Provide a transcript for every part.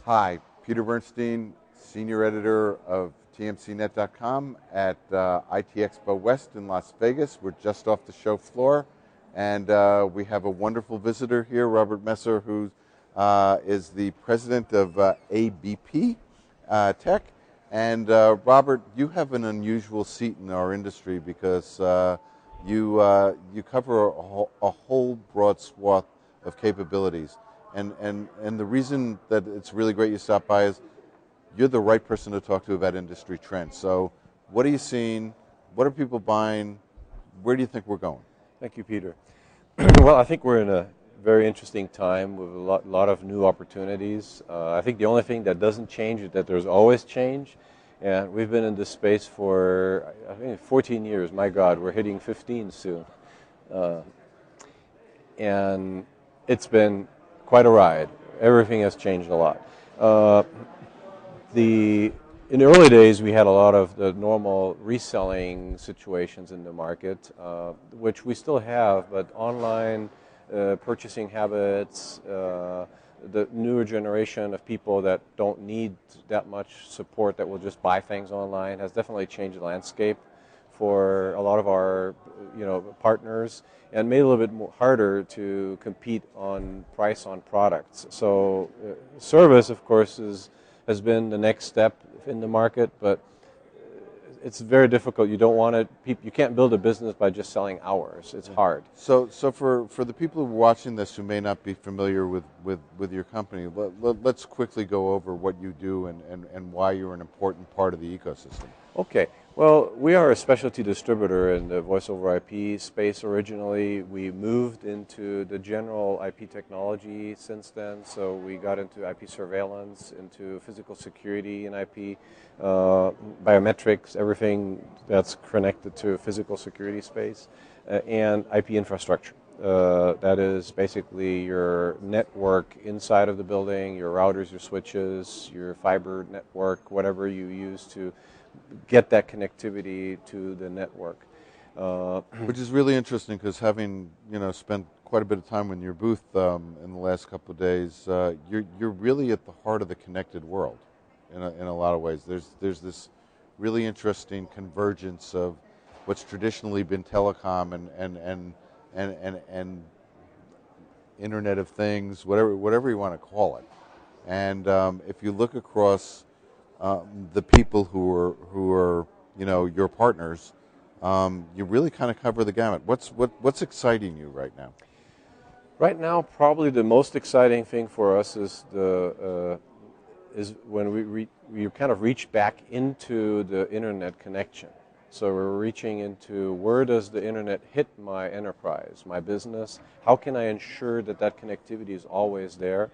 Hi, Peter Bernstein, Senior Editor of TMCnet.com at ITEXPO West in Las Vegas. We're just off the show floor, and we have a wonderful visitor here, Robert Messer, who is the president of ABP Tech. And Robert, you have an unusual seat in our industry because you cover a whole broad swath of capabilities. And the reason that it's really great you stopped by is you're the right person to talk to about industry trends. So what are you seeing? What are people buying? Where do you think we're going? Thank you, Peter. Well, I think we're in a very interesting time with a lot of new opportunities. I think the only thing that doesn't change is that there's always change. And we've been in this space for, I think, 14 years. My God, we're hitting 15 soon. And it's been quite a ride. Everything has changed a lot. In the early days, we had a lot of the normal reselling situations in the market, which we still have, but online purchasing habits, the newer generation of people that don't need that much support, that will just buy things online, has definitely changed the landscape for a lot of our partners, and made it a little bit harder to compete on price on products. So service, of course, has been the next step in the market, but it's very difficult. You don't want to. You can't build a business by just selling hours. It's hard. So for the people who are watching this who may not be familiar with your company, let's quickly go over what you do and why you're an important part of the ecosystem. Okay. Well, we are a specialty distributor in the voice over IP space originally. We moved into the general IP technology since then, so we got into IP surveillance, into physical security in IP, biometrics, everything that's connected to physical security space, and IP infrastructure. That is basically your network inside of the building, your routers, your switches, your fiber network, whatever you use to get that connectivity to the network. Which is really interesting because having spent quite a bit of time in your booth in the last couple of days, you're really at the heart of the connected world in a lot of ways. There's this really interesting convergence of what's traditionally been telecom and Internet of Things, whatever you want to call it. And if you look across the people who are your partners, you really kind of cover the gamut. What's exciting you right now? Right now, probably the most exciting thing for us is when we kind of reach back into the internet connection. So we're reaching into, where does the internet hit my enterprise, my business? How can I ensure that connectivity is always there?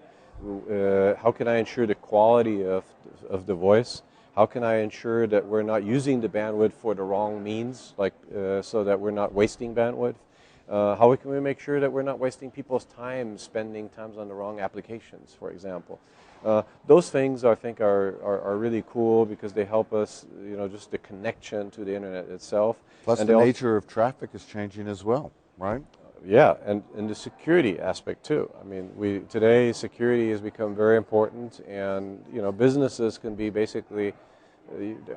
How can I ensure the quality of the voice? How can I ensure that we're not using the bandwidth for the wrong means, so that we're not wasting bandwidth? How can we make sure that we're not wasting people's time spending times on the wrong applications, for example? Those things, I think, are really cool because they help us, just the connection to the internet itself. Plus, the nature of traffic is changing as well, right? Yeah, and the security aspect too. I mean, today security has become very important, and businesses can be basically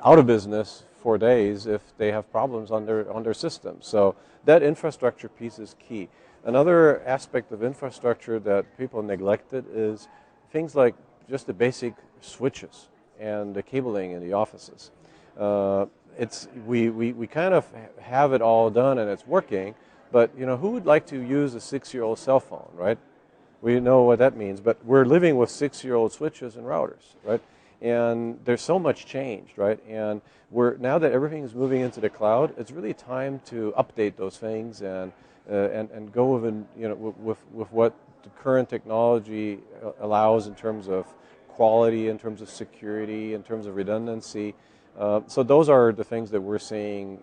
out of business for days if they have problems on their system. So that infrastructure piece is key. Another aspect of infrastructure that people neglected is things like just the basic switches and the cabling in the offices. We kind of have it all done and it's working. But who would like to use a 6-year-old cell phone, right? We know what that means, but we're living with 6-year-old switches and routers, right? And there's so much changed, right? And now that everything is moving into the cloud, it's really time to update those things and go with what the current technology allows in terms of quality, in terms of security, in terms of redundancy. So those are the things that we're seeing,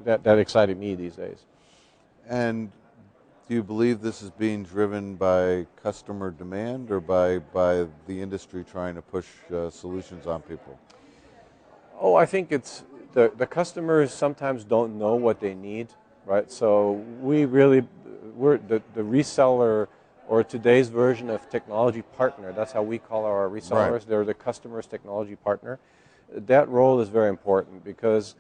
that excited me these days. And do you believe this is being driven by customer demand or by the industry trying to push solutions on people? Oh, I think it's the customers sometimes don't know what they need, right? So we're the reseller or today's version of technology partner. That's how we call our resellers. Right. They're the customer's technology partner. That role is very important because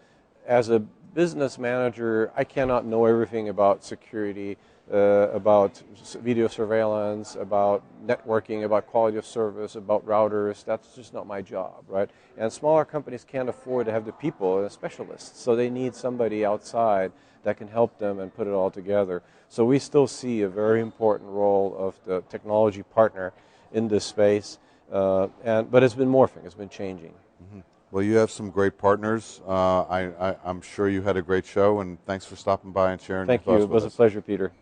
as a business manager, I cannot know everything about security, about video surveillance, about networking, about quality of service, about routers. That's just not my job, right? And smaller companies can't afford to have the people and specialists, so they need somebody outside that can help them and put it all together. So we still see a very important role of the technology partner in this space, but it's been morphing, it's been changing. Mm-hmm. Well, you have some great partners. I'm sure you had a great show, and thanks for stopping by and sharing your Thank you. thoughts It with was us. a pleasure, Peter.